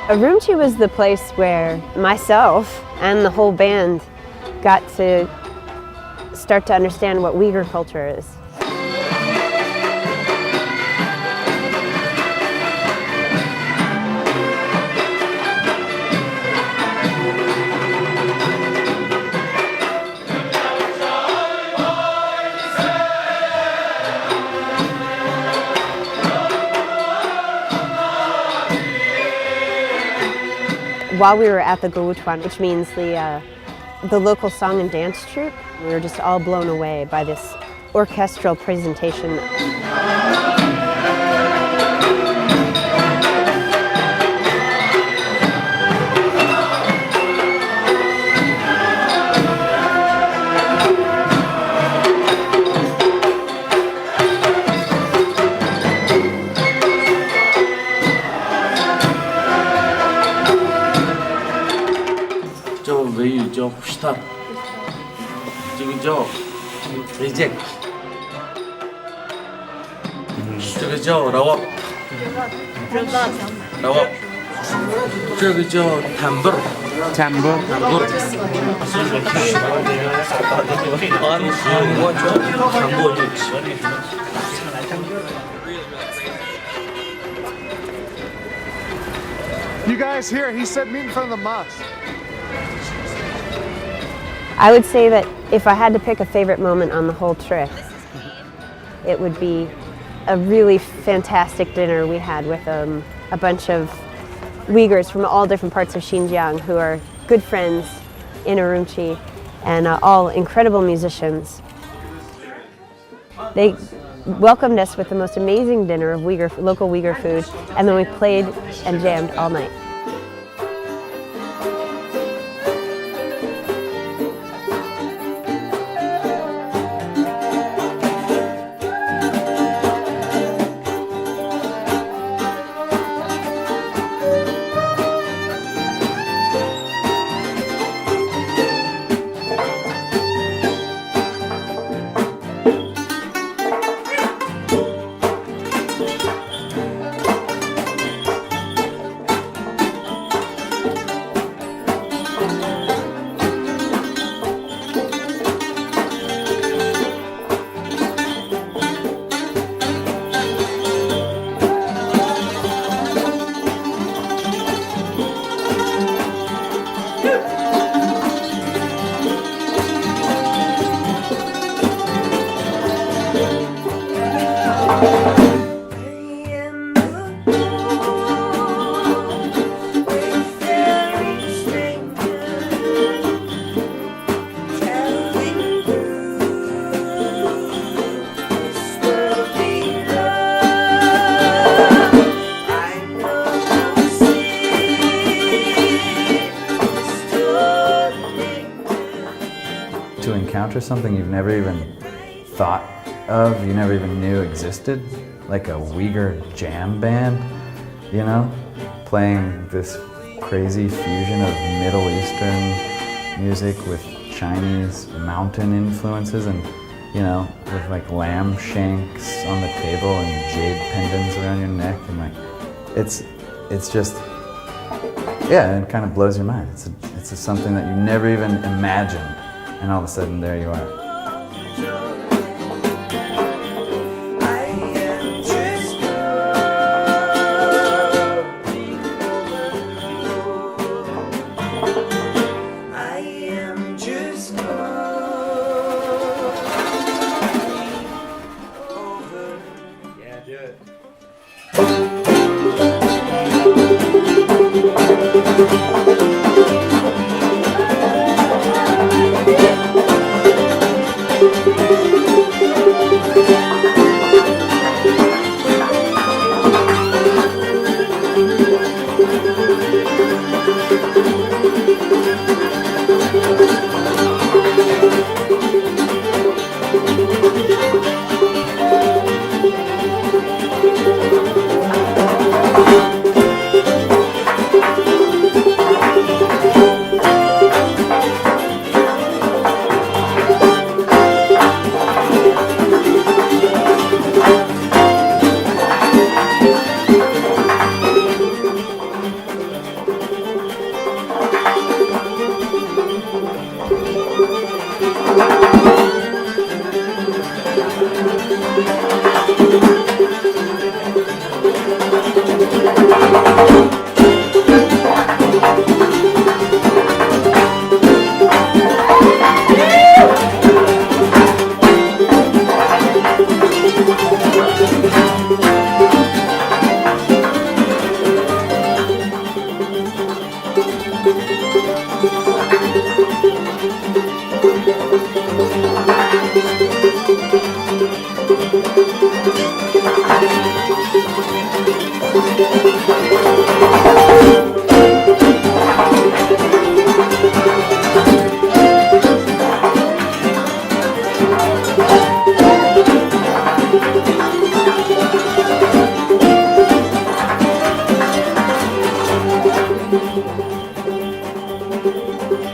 Urumqi was the place where myself and the whole band got to start to understand what Uyghur culture is. While we were at the Gawutwan, which means the local song and dance troupe, we were just all blown away by this orchestral presentation. Start. Reject. Rawab. Rawab. Tambur. Tambur. You guys here, he said meet in front of the mosque. I would say that if I had to pick a favorite moment on the whole trip, it would be a really fantastic dinner we had with a bunch of Uyghurs from all different parts of Xinjiang who are good friends in Urumqi and all incredible musicians. They welcomed us with the most amazing dinner of local Uyghur food, and then we played and jammed all night. To encounter something you've never even thought of, you never even knew existed, like a Uyghur jam band, you know, playing this crazy fusion of Middle Eastern music with Chinese mountain influences, and you know, with like lamb shanks on the table and jade pendants around your neck, and like, it's just, yeah, it kind of blows your mind. It's just something that you never even imagined, and all of a sudden there you are. Bye.